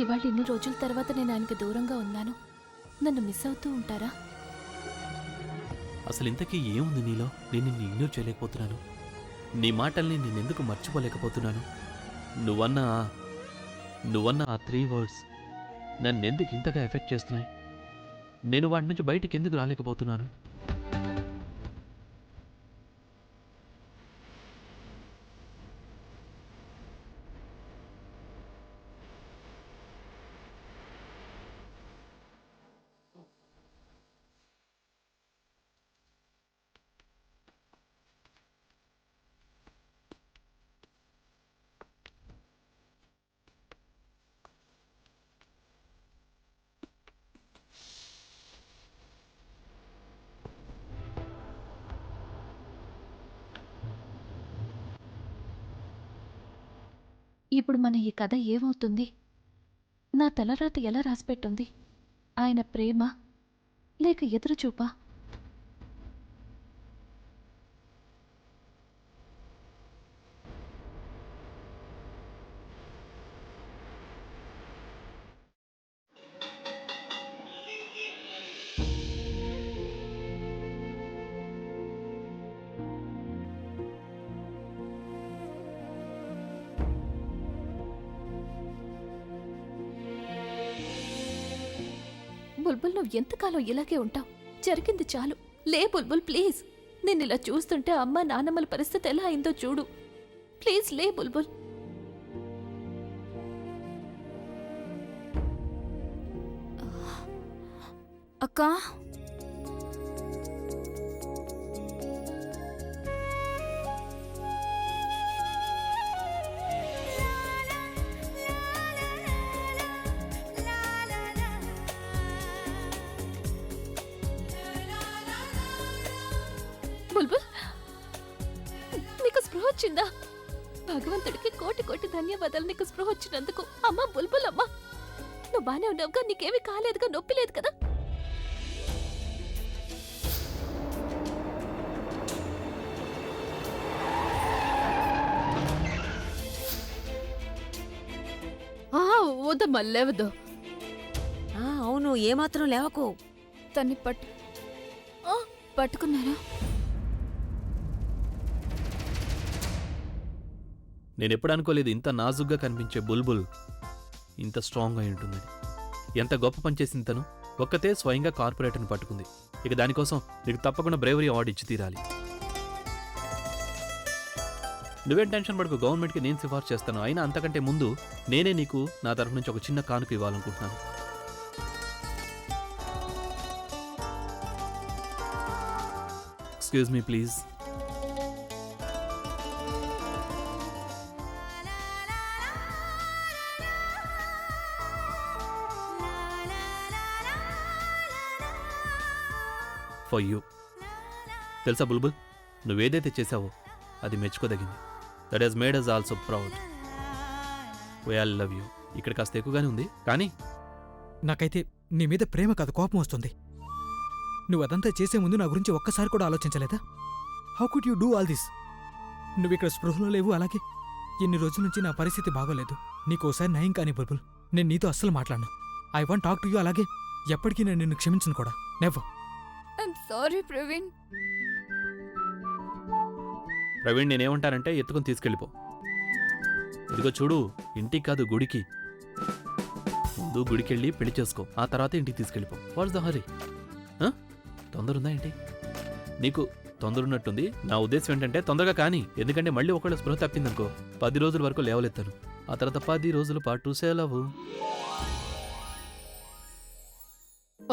ఇవాళ ఇన్ని రోజుల తర్వాత నేను ఆయనకి దూరంగా ఉన్నాను. నన్ను మిస్ అవుతూ ఉంటారా? అసలు ఇంతకీ ఏముంది నీలో? నేను నిన్ను ఇగ్నోర్ చేయలేకపోతున్నాను. నీ మాటల్ని నేనెందుకు మర్చిపోలేకపోతున్నాను? నువ్వన్న ఆ 3 వర్డ్స్ నన్నెందుకు ఇంతగా ఎఫెక్ట్ చేస్తున్నాయి? నేను వాటి నుంచి బయటికి ఎందుకు రాలేకపోతున్నాను? ఇప్పుడు మన ఈ కథ ఏమవుతుంది? నా తలరాత ఎలా రాసిపెట్టుంది? ఆయన ప్రేమ లేక ఎదురుచూపా? బుల్బుల్, నువ్వు ఎంతకాలం ఇలాగే ఉంటావు? జరిగింది చాలు. లే బుల్బుల్, ప్లీజ్. నేను ఇలా చూస్తుంటే అమ్మ నాన్నమ్మల పరిస్థితి ఎలా అయిందో చూడు. ప్లీజ్ లే బుల్బుల్. అక్కా, బుల్బుల్, నీకు స్పృహ వచ్చిందా? భగవంతుడికి కోటి కోటి ధన్యవాదాలు నీకు స్పృహ వచ్చినందుకు. అమ్మా బుల్బుల్, అమ్మా నువ్వు బానే ఉన్నావుగా? నీకేమీ కాలేదుగా? నొప్పి లేదు కదా? వద్దమ్మా, లేవద్దు. అవును, ఏమాత్రం లేవకు. తన్ని పట్టుకున్నారా? నేనెప్పుడు అనుకోలేదు ఇంత నాజుగ్గా కనిపించే బుల్బుల్ ఇంత స్ట్రాంగ్ అయి ఉంటుందని. ఎంత గొప్ప పనిచేసింది తను. ఒక్కతే స్వయంగా కార్పొరేటర్ని పట్టుకుంది. ఇక దానికోసం నీకు తప్పకుండా బ్రేవరీ అవార్డు ఇచ్చి తీరాలి. నువ్వేం టెన్షన్ పడుకో, గవర్నమెంట్కి నేను సిఫార్సు చేస్తాను. అయినా అంతకంటే ముందు నేనే నీకు నా తరఫు నుంచి ఒక చిన్న కానుక ఇవ్వాలనుకుంటున్నాను. Excuse me please. For you. తెలుసా బుల్బుల్, నువ్వేదైతే చేశావో అది మెచ్చుకోదగింది. That he's made us also proud. We all love you. ఇక్కడ కాస్త ఎక్కువగానే ఉంది, కానీ నాకైతే నీ మీద ప్రేమ కాదు, కోపం వస్తుంది. నువ్వు అదంతా చేసే ముందు నా గురించి ఒక్కసారి కూడా ఆలోచించలేదా? How could you do all this? నువ్విక్కడ స్పృహలో లేవు. అలాగే ఎన్ని రోజుల నుంచి నా పరిస్థితి బాగోలేదు. నీకోసారి నయం కాని బుల్బుల్, నేను నీతో అస్సలు మాట్లాడను. I want talk to you. అలాగే ఎప్పటికీ నేను నిన్ను క్షమించను కూడా. Never. I'm sorry Praveen. Praveen, నేనేమంటానంటే ఎత్తుకొని తీసుకెళ్ళిపో. ఇదిగో చూడు, ఇంటికి కాదు గుడికి. ముందు గుడికెళ్ళి పెళ్లి చేసుకో, ఆ తర్వాత ఇంటికి తీసుకెళ్ళిపో. వాట్స్ ద హరీ? తొందరుందా ఏంటి? నీకు తొందరున్నట్టుంది. నా ఉద్దేశం ఏంటంటే తొందరగా కానీ, ఎందుకంటే మళ్ళీ ఒకళ్ళు స్పృహ తప్పిందనుకో 10 రోజుల వరకు లేవలెత్తాను. ఆ తర్వాత 10 రోజుల పాటు సెలవు.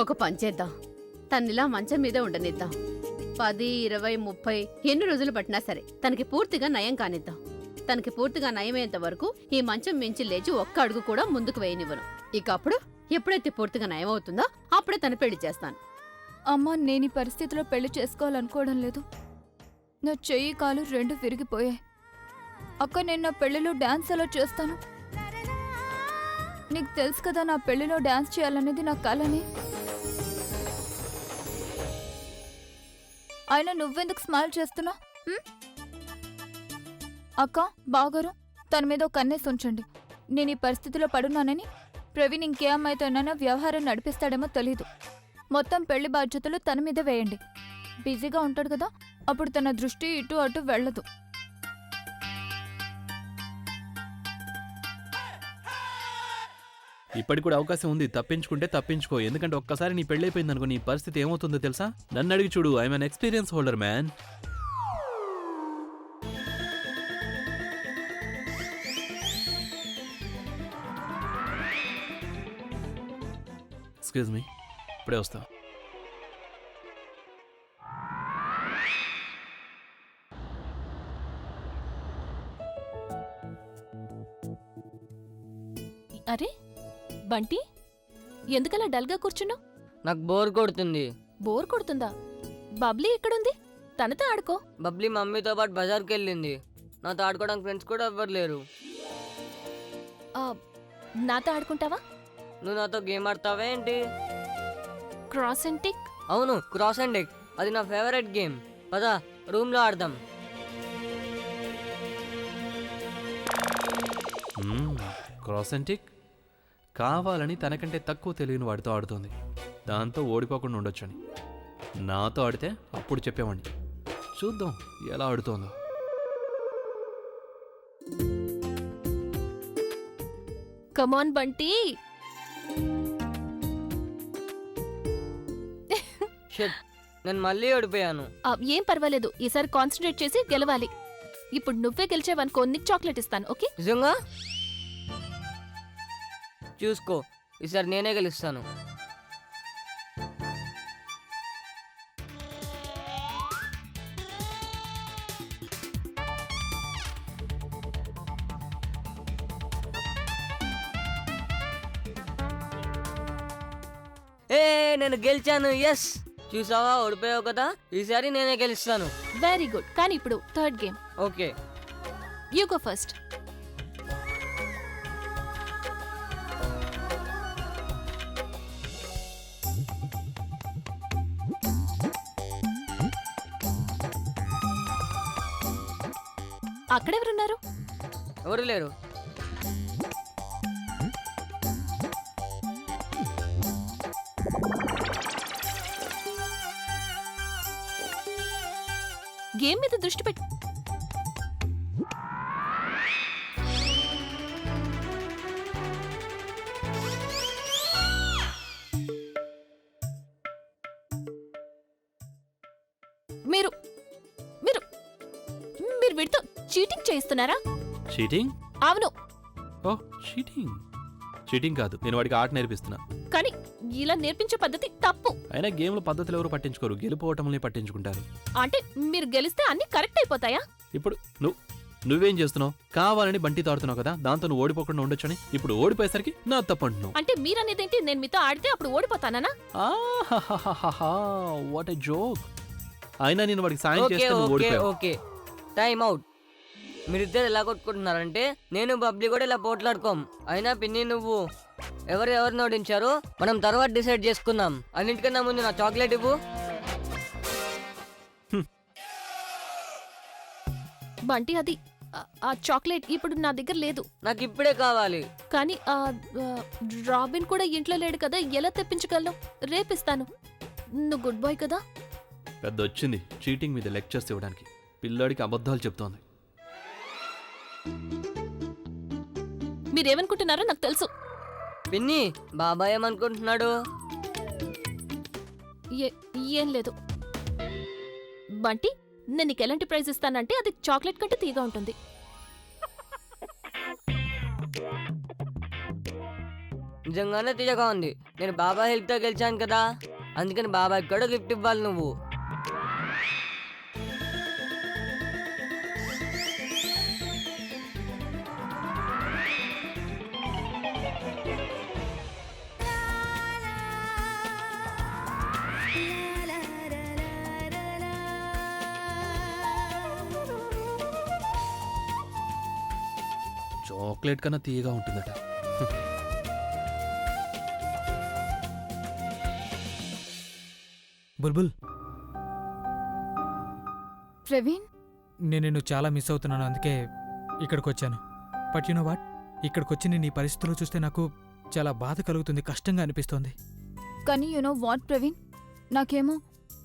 ఒక పని చేద్దాం, తన్నిలా మంచం మీదే ఉండనిద్దాం. 10, 20, 30 ఎన్ని రోజులు పట్టినా సరే తనకి పూర్తిగా నయం కానిద్దాం. తనకి పూర్తిగా నయమయ్యేంత వరకు ఈ మంచం మించి లేచి ఒక్క అడుగు కూడా ముందుకు వేయనివ్వను. ఇక అప్పుడు ఎప్పుడైతే పూర్తిగా నయం అవుతుందో అప్పుడే తను పెళ్లి చేస్తాను. అమ్మా, నేను ఈ పరిస్థితిలో పెళ్లి చేసుకోవాలనుకోవడం లేదు. నా చెయ్యి కాలు 2 విరిగిపోయాయి. అక్క, నేను నా పెళ్లిలో డాన్స్ ఎలా చేస్తాను? నీకు తెలుసు కదా, నా పెళ్లిలో డాన్స్ చేయాలనేది నా కలని. అయినా నువ్వెందుకు స్మైల్ చేస్తున్నావు? అక్క, బాగారు తన మీద ఒక కన్నేసి ఉంచండి. నేను ఈ పరిస్థితిలో పడున్నానని ప్రవీణ్ ఇంకే అమ్మాయితోనైనా వ్యవహారం నడిపిస్తాడేమో తెలీదు. మొత్తం పెళ్లి బాధ్యతలు తన మీద వేయండి. బిజీగా ఉంటాడు కదా, అప్పుడు తన దృష్టి ఇటు అటు వెళ్ళదు. ఇప్పటికి కూడా అవకాశం ఉంది, తప్పించుకుంటే తప్పించుకో. ఎందుకంటే ఒక్కసారి నీ పెళ్ళైపోయింది అనుకో, నీ పరిస్థితి ఏమవుతుందో తెలుసా? నన్ను అడిగి చూడు, I'm an experience holder man. Excuse me, ఇప్పుడే వస్తా. అరే బంటి, ఎందుకలా డల్గా కూర్చున్నావు? నాకు బోర్ కొడుతుంది. బోర్ కొడుతుందా? బబ్లీ ఎక్కడుంది? తనతో ఆడుకో. బబ్లీ మమ్మీతో పాటు బజార్కి వెళ్ళింది. నాతో ఆడుకోవడానికి ఫ్రెండ్స్ కూడా ఎవ్వరు లేరు. ఆ, నాతో ఆడుకుంటావా? నువ్వు నాతో గేమ్ ఆడతావా ఏంటి? Cross and tick. అవును, క్రాస్ అండ్ ఎగ్, అది నా ఫేవరెట్ గేమ్. పదా రూమ్లో ఆడదాం. క్రాస్ అండ్ టిక్ కావాలని తనకంటే తక్కువ తెలియని వాడితో ఆడుతోంది. దాంతో ఓడిపోకుండా ఉండొచ్చని. నాతో ఆడితే అప్పుడు చెప్పేవాడిని. చూద్దాం ఎలా ఆడుతోందో. కమాన్ బంటి. షట్, నేను మళ్ళీ ఓడిపోయాను. ఏం పర్వాలేదు, ఈసారి కాన్సన్ట్రేట్ చేసి గెలవాలి. ఇప్పుడు నువ్వే గెలిచేవనుకో, నీకు చాక్లెట్ ఇస్తాను. ఓకే? నిజంగా? చూసుకో, ఈసారి నేనే గెలుస్తాను. నేను గెలిచాను. ఎస్, చూసావా, ఓడిపోయావు కదా. ఈసారి నేనే గెలుస్తాను. Very good. కానీ ఇప్పుడు third game. Okay, you go first. అక్కడెవరున్నారు? ఎవరు లేరు. గేమ్ మీద దృష్టి పెట్టు. మీరు మీరు మీరు వీడితో చీటింగ్ చేయిస్తున్నారా? చీటింగ్? అవును. ఓ, చీటింగ్ చీటింగ్ కాదు, నేను వాడికి ఆట నేర్పిస్తున్నా. కానీ ఇలా నేర్పించే పద్ధతి తప్పు. అయినా గేమ్లో పద్ధతులు ఎవరు పట్టించుకోరు, గెలుపోవటంని పట్టించుకుంటారు. అంటే మీరు గెలిస్తే అన్ని కరెక్ట్ అయిపోతాయా? ఇప్పుడు నువ్వేం చేస్తున్నావు? కావాలని బంటితో ఆడుతున్నావు కదా, దాంతో నువ్వు ఓడిపోకుండా ఉండొచ్చని. ఇప్పుడు ఓడిపోయేసరికి నా తప్పు అంటున్నావు. అంటే మీరనేదేంటి? నేను మీతో ఆడితే అప్పుడు ఓడిపోతానా? What a joke. అయినా నేను వాడికి సాయం ఓకే చేస్తే నువ్వు ఓకే ఓడిపోయావు. Okay, time out. మీరిద్దరు ఎలా కొట్టుకుంటున్నారంటే నేను బబ్లీ కూడా ఇలా పోట్లాడుకోం. అయినా పిన్ని, నువ్వు ఎవరిని ఓడించారో మనం తర్వాత డిసైడ్ చేసుకుందాం. అన్నింటికన్నా ముందు నా చాక్లెట్ ఇవ్వు. బంటి, అది ఆ చాక్లెట్ ఇప్పుడు నా దగ్గర లేదు. నాకు ఇప్పుడే కావాలి. కానీ రాబిన్ కూడా ఇంట్లో లేడు కదా, ఎలా తెప్పించగలను? రేపిస్తాను. నువ్వు గుడ్ బాయ్ కదా. పెద్ద వచ్చింది చీటింగ్ మీద లెక్చర్స్ ఇవ్వడానికి. పిల్లాడికి అబద్ధాలు చెప్తోంది. మీరేమనుకుంటున్నారో నాకు తెలుసు. పిన్ని, బాబాయ్ ఏమనుకుంటున్నాడు? ఏం లేదు. బంటి, నేను నీకు ఎలాంటి ప్రైజ్ ఇస్తానంటే అది చాక్లెట్ కంటే తీగా ఉంటుంది. నిజంగానే తీయగా ఉంది. నేను బాబాయ్ హెల్ప్తో గెలిచాను కదా, అందుకని బాబాయ్ కూడా గిఫ్ట్ ఇవ్వాలి నువ్వు. చాక్లెట్ కన్నా తీయగా ఉంటుందట. బుల్బుల్, ప్రవీణ్, నేను నిన్ను చాలా మిస్ అవుతున్నాను, అందుకే ఇక్కడికి వచ్చాను. బట్ యు నో వాట్, ఇక్కడికి వచ్చి నేను ఈ పరిస్థితుల్లో చూస్తే నాకు చాలా బాధ కలుగుతుంది, కష్టంగా అనిపిస్తోంది. కానీ యు నో వాట్ ప్రవీణ్,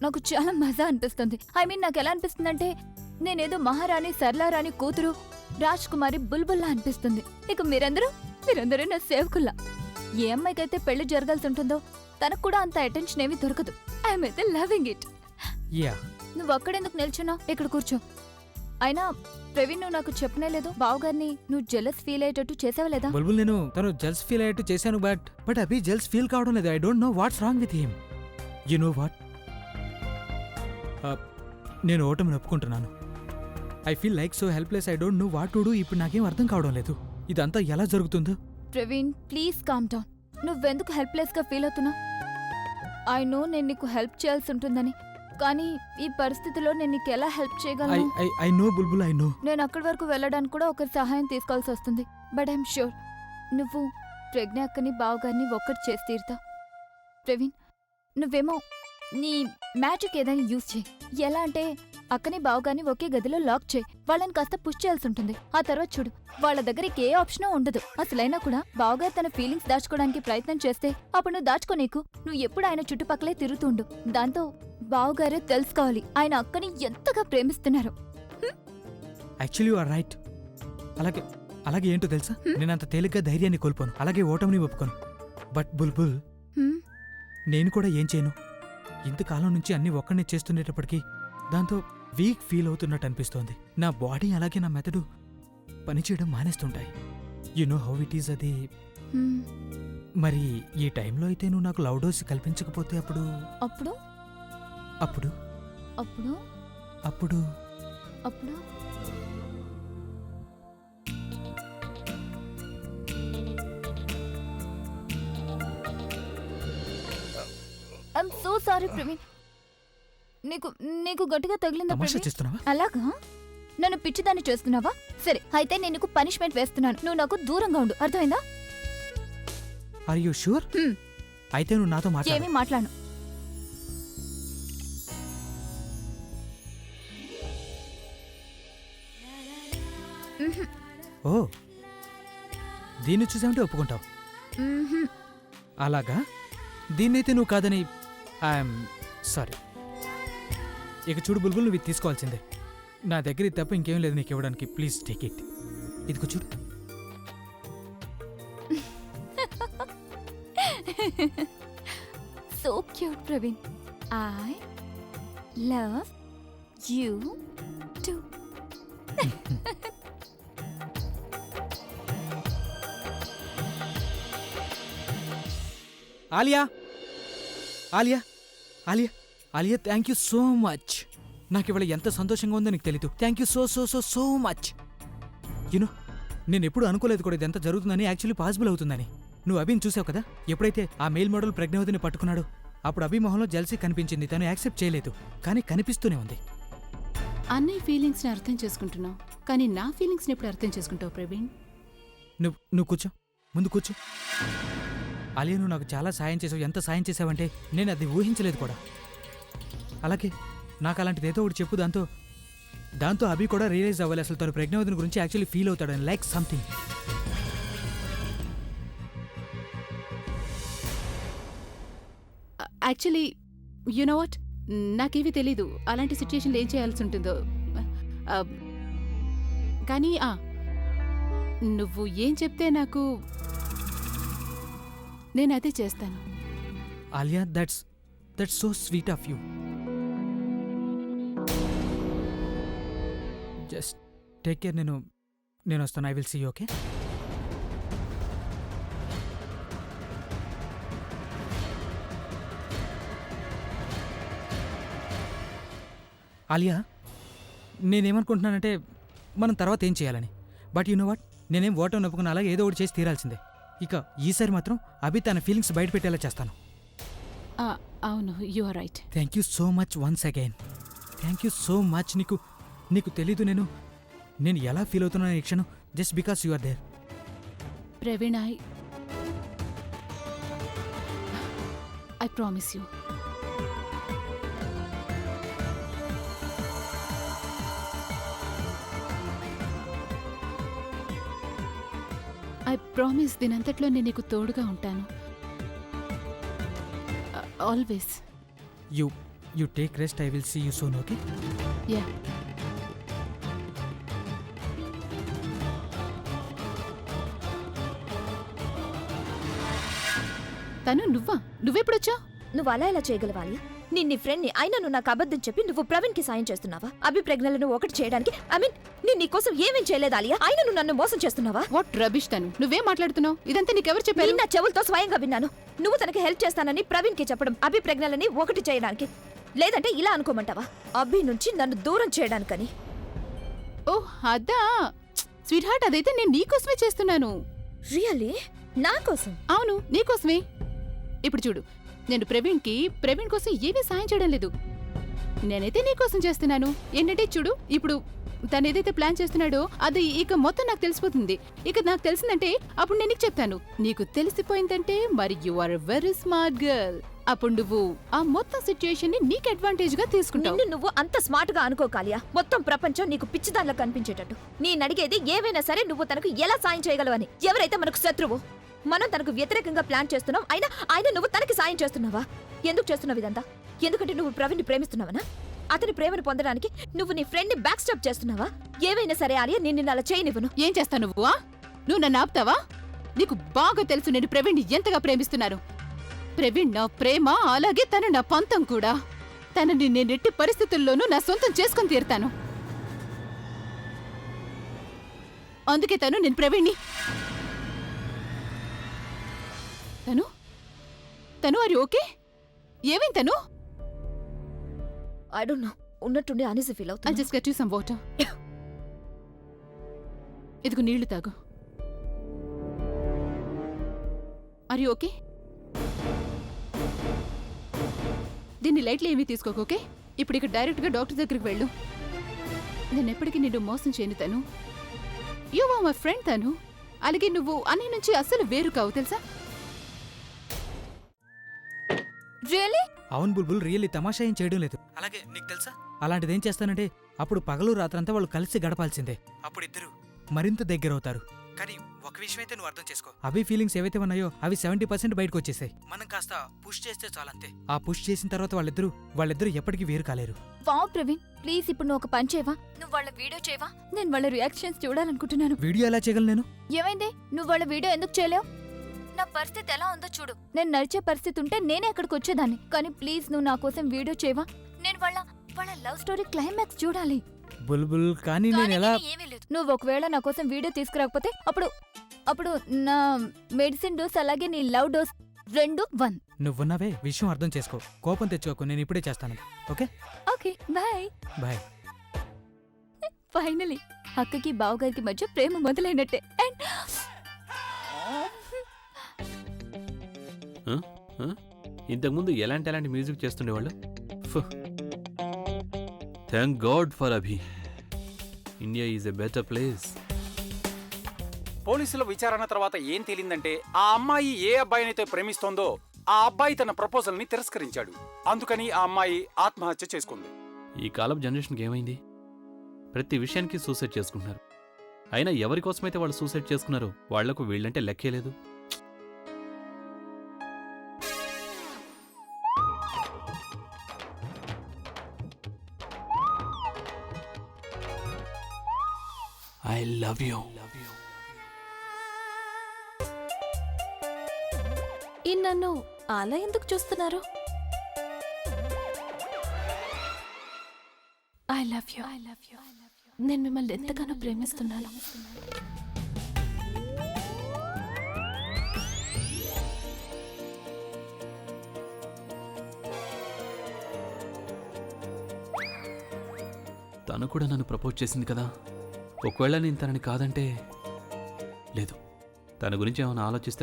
నాకు చాలా మజా అనిపిస్తుంది. ఐ మీన్ నాకు ఎలా అనిపిస్తుందంటే నేనేదో మహారాణి సర్లారాణి కూతురు రాజ్ కుమారి బుల్బుల్లా అనిపిస్తుంది. ఇక మీరందరూ నా సేవకుల్లా. ఏ అమ్మాయికైతే పెళ్లి జరగాల్సి ఉంటుందో తనకు కూడా అంత అటెన్షన్ ఏమీ దొరకదు. ఐఎమ్ అయితే లవింగ్ ఇట్. యా, నువ్వు అక్కడెందుకు నిల్చున్నావు? ఇక్కడ కూర్చో. అయినా ప్రవీణ్, నువ్వు నాకు చెప్పనే లేదు బావగారిని నువ్వు జెలస్ ఫీల్ అయ్యేటట్టు చేసావలేదా? బుల్బుల్, నేను తను జెల్స్ ఫీల్ అయ్యేట్టు చేశాను, బట్ అభి జెల్స్ ఫీల్ కావడం లేదు. I don't know what's wrong with him. You know what, నేను ఓటమిని ఒప్పుకుంటున్నాను. I feel like so helpless. I don't know what to do. ఇప్పుడు నాకేం అర్థం కావడం లేదు ఇదంతా ఎలా జరుగుతుందో. Praveen please calm down. నువ్వెందుకు హెల్ప్లెస్ గా ఫీల్ అవుతున్నావు? ఐ నో నేను నీకు హెల్ప్ చేయాల్సి ఉంటుందని, కానీ ఈ పరిస్థితిలో నేను నీకు ఎలా హెల్ప్ చేయగలను? I know Bulbul, I know. నేను అక్కడి వరకు వెళ్ళడానికి కూడా ఒకరి సహాయం తీసుకోవాల్సి వస్తుంది. బట్ ఐఎమ్ ష్యూర్ నువ్వు ప్రజ్ఞ అక్కని బావగారిని ఒక్కటి చేసి తీరుతావు. ప్రవీణ్, నువ్వేమో నీ మ్యాజిక్ ఏదైనా యూజ్ చేయి. ఎలా అంటే అక్కని బావగారిని ఒకే గదిలో లాక్ చేయి. వాళ్ళని కాస్త పుష్ చేయాల్సి ఉంటుంది. ఆ తర్వాత చూడు, వాళ్ళ దగ్గరికి ఏ ఆప్షనో ఉండదు. అసలైనా కూడా బావగారు తన ఫీలింగ్స్ దాచుకోవడానికి ప్రయత్నం చేస్తే అప్పుడు నువ్వు దాచుకోనీకు. నువ్వు ఎప్పుడు ఆయన చుట్టుపక్కలే తిరుగుతుండు. దాంతో బావగారే తెలుసుకోవాలి ఆయన అక్కని ఎంతగా ప్రేమిస్తున్నారు. Actually you are right. అలాగే ఏంటో తెలుసా, నేనంత తేలిగ్గా ధైర్యాన్ని కోల్పోను, అలాగే ఓటమిని ఒప్పుకోను. బట్ బుల్బుల్, నేను కూడా ఏం చేయను. ఇంతకాలం నుంచి అన్ని ఒక్కడినే చేస్తుండేటప్పటికీ దాంతో వీక్ ఫీల్ అవుతున్నట్టు అనిపిస్తోంది. నా బాడీ అలాగే నా మెదడు పనిచేయడం మానేస్తుంటాయి. You know how it is. అది మరి ఈ టైంలో అయితే నువ్వు నాకు లవ్ డోస్ కల్పించకపోతే అప్పుడు అప్పుడు అప్పుడు అప్పుడు అప్పుడు అప్పుడు ఐఎమ్ సో సారీ ప్రవీణ్. నీకు గట్టిగా తగిలిందా తమాషా ప్రవీణ్? చేస్తున్నావా? అలాగా? నన్ను పిచ్చిదాన్ని చేస్తున్నావా? సరే అయితే నేను నీకు పనిష్మెంట్ వేస్తున్నాను. నువ్వు నాకు దూరంగా ఉండు, అర్థమైందా? Are you sure? అయితే నువ్వు నాతో మాట్లాడు. ఏమీ మాట్లాడను. ఓ, దీన్ని చూసామంటే ఒప్పుకుంటావు. అలాగా? దీన్నైతే నువ్వు కాదని ఐఎమ్ సారీ. ఇక చూడు బుల్బుల్, నువ్వు ఇది తీసుకోవాల్సిందే. నా దగ్గర ఇది తప్ప ఇంకేం లేదు నీకు ఇవ్వడానికి. Please take it. ఇదిగో చూడు. So cute Praveen. I love you to. Alia, Alia, Alia, Alia, thank you so much. నాకు ఇవాళ ఎంత సంతోషంగా ఉందో నీకు తెలీదు. Thank you so so so so much. You know, నేను ఎప్పుడు అనుకోలేదు కూడా ఇదంతా జరుగుతుందని, యాక్చువల్లీ పాసిబుల్ అవుతుందని. నువ్వు అభిని చూసావు కదా, ఎప్పుడైతే ఆ మెయిల్ మోడల్ ప్రజ్ఞావతిని పట్టుకున్నాడో అప్పుడు అభి మొహంలో జల్సీ కనిపించింది. తను యాక్సెప్ట్ చేయలేదు, కానీ కనిపిస్తూనే ఉంది. అన్నయ్య ఫీలింగ్స్ని అర్థం చేసుకుంటున్నావు, కానీ నా ఫీలింగ్స్ని ఎప్పుడు అర్థం చేసుకుంటావు ప్రవీణ్? నువ్వు కూర్చో, ముందు కూర్చో. అలియా, నువ్వు నాకు చాలా సాయం చేసావు. ఎంత సాయం చేసావంటే నేను అది ఊహించలేదు కూడా. అలాగే నాకు అలాంటిది ఏదో ఒకటి చెప్పు. దాంతో అభి కూడా రియలైజ్ అవ్వాలి అసలు తను ప్రజ్ఞావతిని గురించి యాక్చువల్లీ ఫీల్ అవుతాడని, like something. Actually you know what, నాకేమీ తెలీదు అలాంటి సిచ్యుయేషన్లో ఏం చేయాల్సి ఉంటుందో. కానీ నువ్వు ఏం చెప్తే నాకు నేను అదే చేస్తాను. Alia, that's so sweet of you. Just take care. నేను వస్తాను. I will see you. Okay? Alia, నేనేమనుకుంటున్నానంటే మనం తర్వాత ఏం చేయాలని. బట్ యు నో వాట్, నేనేం ఓటం నొప్పుకున్న అలాగే ఏదో ఒకటి చేసి తీరాల్సిందే. ఇక ఈసారి మాత్రం అభి తన ఫీలింగ్స్ బయట పెట్టేలా చేస్తాను. అవును, you are right. Thank you so much once again. Thank you so much. నీకు తెలీదు నేను ఎలా ఫీల్ అవుతున్నాను ఈ క్షణం, just because you are there. Praveen, I promise you. I promise దీనంతట్లో నేను నీకు తోడుగా ఉంటాను. Always. You take rest. I will see you soon. Okay? Yeah. తను నువ్వెప్పుడొచ్చావు? నువ్వు అలా ఎలా చేయగలవాలి? నీ ఫ్రెండ్ని అయినా నువ్వు నాకు అబద్ధం చెప్పి నువ్వు ప్రవీణ్కి సాయం చేస్తున్నావా? అభిప్రజ్ఞలను ఒకటి చేయడానికి నేను నీకోసం ఏమేం చేయలేదు ఆలియా. అయినా నువ్వు నన్ను మోసం చేస్తున్నావా? వాట్ రబిష్ తను. నువ్వేం మాట్లాడుతున్నావు? ఇదంతా నీకెవరు చెప్పారు? నా చెవులతో స్వయంగా విన్నాను. నువ్వు తనకి హెల్ప్ చేస్తానని ప్రవీణ్కి చెప్పడం అభిప్రజ్ఞలని ఒకటి చేయడానికి, లేదంటే ఇలా అనుకోమంటావా, అభి నుంచి నన్ను దూరం చేయడానికని. ఓహ్ అదా స్వీట్ హార్ట్, అదైతే నేను నీకోసమే చేస్తున్నాను. రియల్లీ? నా కోసం? అవును, నీకోసమే. ఇప్పుడు చూడు, నేను ప్రవీణ్ కోసం ఏమీ సాయం చేయడం లేదు. నేనైతే నీకోసం చేస్తున్నాను. ఏంటంటే చూడు, ఇప్పుడు తను ఏదైతే ప్లాన్ చేస్తున్నాడో అది ఇక మొత్తం నాకు తెలిసిపోతుంది. ఇక నాకు తెలిసిందంటే అప్పుడు నేను నీకు చెప్తాను. నీకు తెలిసిపోయిందంటే మరి you are a very smart girl. అప్పుడు నువ్వు ఆ మొత్తం సిచ్యుయేషన్ ని నీకు అడ్వాంటేజ్ గా తీసుకుంటావు. నువ్వు అంత స్మార్ట్ గా అనుకోకాలియా. మొత్తం ప్రపంచం నీకు పిచ్చిదానిలా కనిపించేటట్టు. నేను అడిగేది ఏవైనా సరే నువ్వు తనకు ఎలా సాయం చేయగలవని. ఎవరైతే మనకు శత్రువు, మనం తనకు వ్యతిరేకంగా ప్లాన్ చేస్తున్నాం, అయినా నువ్వు తనకి సాయం చేస్తున్నావా? ఎందుకు చేస్తున్నావు ఇదంతా? ఎందుకంటే నువ్వు ప్రవీణ్ని ప్రేమిస్తున్నావనా? అతని ప్రేమను పొందడానికి నువ్వు నీ ఫ్రెండ్ ని బ్యాక్ స్టాప్ చేస్తున్నావా? ఏవైనా సరే ఆలియా, నేను అలా చేయనివ్వను. ఏం చేస్తావు నువ్వు? నువ్వు నన్ను ఆపుతావా? నీకు బాగా తెలుసు నేను ప్రవీణ్ని ఎంతగా ప్రేమిస్తున్నాను. ప్రవీణ్ నా ప్రేమ, అలాగే తను నా పంతం కూడా. తనని నేను ఎట్టి పరిస్థితుల్లోనూ నా సొంతం చేసుకుని తీరుతాను. అందుకే నేను ప్రవీణ్ని. తను ఆర్ యు ఓకే? ఏమైంది తను? I don't know. ఉన్నట్టుండి అనీజీ ఫీల్ అవుతా. I just get you some water. ఇదిగో నీళ్లు తాగు. Are you okay? దీన్ని లైట్లు ఏమీ తీసుకోకు, ఓకే? ఇప్పుడు ఇక డైరెక్ట్ గా డాక్టర్ దగ్గరికి వెళ్ళు. నేను ఎప్పటికీ నిన్ను మోసం చేయను తను. యు ఆర్ మై ఫ్రెండ్ తను. అలాగే నువ్వు అన్ని నుంచి అస్సలు వేరు కావు, తెలుసా? రియల్లీ? అవును బుల్బుల్, రియల్లీ తమాషా ఏం చేయడం లేదు. అలాగే నీకు తెలుసా, అలాంటిదేం చేస్తానంటే అప్పుడు పగలు రాత్రంతా వాళ్ళు కలిసి గడపాల్సిందే. అప్పుడు ఇద్దరు మరింత దగ్గర అవుతారు. కానీ ఒక విషయం అయితే నువ్వు అర్థం చేసుకో, అవి ఫీలింగ్స్ ఏవైతే ఉన్నాయో అవి 70% బయటకు వచ్చేసాయి. మనం కాస్త పుష్ చేస్తే చాలంతే. ఆ పుష్ చేసిన తర్వాత వాళ్ళిద్దరూ ఎప్పటికీ వేరు కాలేరు. వావ్ ప్రవీణ్, ప్లీజ్ ఇప్పుడు నువ్వు ఒక పని చేయవా? నువ్వు వాళ్ళ వీడియో చేయవా? నేను వాళ్ళ రియాక్షన్స్ చూడాలనుకుంటున్నాను. వీడియో ఎలా చేయగలను నేను? ఏమైంది? నువ్వు వాళ్ళ వీడియో ఎందుకు చేయలేవు? నా పరిస్థితి ఎలా ఉందో చూడు. నేను నడిచే పరిస్థితి ఉంటే నేనే అక్కడికి వచ్చేదాన్ని. కానీ ప్లీజ్ నువ్వు నా కోసం వీడియో చేయవా? నేను వాళ్ళ లవ్ స్టోరీ క్లైమాక్స్ చూడాలి. బుల్బుల్, కానీ నేను ఎలా? నువ్వు ఒకవేళ నా కోసం వీడియో తీసుకురాకపోతే అప్పుడు నా మెడిసిన్ డోస్ అలాగే నీ లవ్ డోస్ 2-1. నువ్వున్నావే, విషయం అర్థం చేసుకో. కోపం తెచ్చుకోకు, నేను ఇప్పుడే చేస్తాను. Okay? Okay, bye bye. Finally అక్కకి బావగారికి మధ్య ప్రేమ మొదలైనట్టే. ఇంతకుముందు ఎలాంటి మ్యూజిక్ చేస్తుండేవాళ్ళు. Thank God for Abhi. India is a better place. పోలీసుల విచారణ తర్వాత ఏం తేలిందంటే ఆ అమ్మాయి ఏ అబ్బాయినైతే ప్రేమిస్తోందో ఆ అబ్బాయి తన ప్రపోజల్ ని తిరస్కరించాడు. అందుకని ఆ అమ్మాయి ఆత్మహత్య చేసుకుంది. ఈ కాలపు జనరేషన్కి ఏమైంది? ప్రతి విషయానికి సూసైడ్ చేసుకుంటున్నారు. అయినా ఎవరి కోసమైతే వాళ్ళు సూసైడ్ చేసుకున్నారో వాళ్లకు వీళ్ళంటే లెక్కే లేదు. I love you. ఈ నన్ను అలా ఎందుకు చూస్తున్నారు? I love you. నేను మిమ్మల్ని ఎంతగానో ప్రేమిస్తున్నాను. తను కూడా నన్ను ప్రపోజ్ చేసింది కదా. ఒకవేళ నేను తనని కాదంటే లేదు, తన గురించి ఏమైనా ఆలోచిస్తే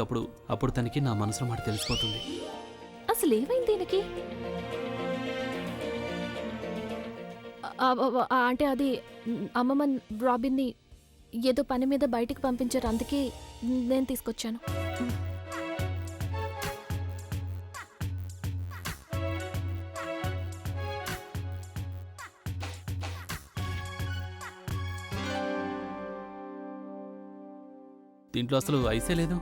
అప్పుడు తనకి నా మనసులో మాట తెలిసిపోతుంది. అసలు ఏమైంది దీనికి? అంటే అది అమ్మమ్మ రాబిన్ని ఏదో పని మీద బయటికి పంపించారు, అందుకే నేను తీసుకొచ్చాను. దీంట్లో అసలు ఐసే లేదు.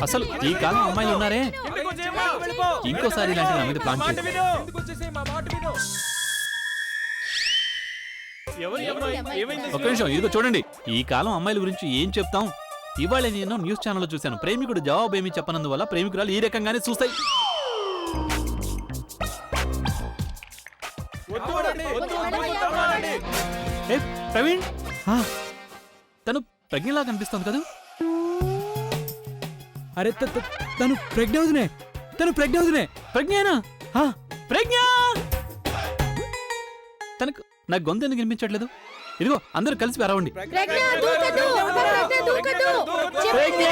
అసలు ఈ కాలం అమ్మాయిలు ఉన్నారే, ఇంకోసారి ఇలాంటి నా మీద ప్లాన్ చేయదు. ఒక నిమిషం, ఇదిగో చూడండి. ఈ కాలం అమ్మాయిల గురించి ఏం చెప్తాం? ఇవాళ నేను న్యూస్ ఛానల్లో చూశాను, ప్రేమికుడు జవాబు ఏమీ చెప్పనందువల్ల ప్రేమికురాలు ఈ రకంగానే చూస్తాయి. ఏ, ప్రవీణ్, తను ప్రజ్ఞలా కనిపిస్తుంది కదా? అరే తను ప్రజ్ఞ వదినే. ప్రజ్ఞేనా? ప్రజ్ఞ! తనకు నా గొంతు ఎందుకు వినిపించట్లేదు? ఇదిగో అందరూ కలిసి అరవండి. ప్రజ్ఞ!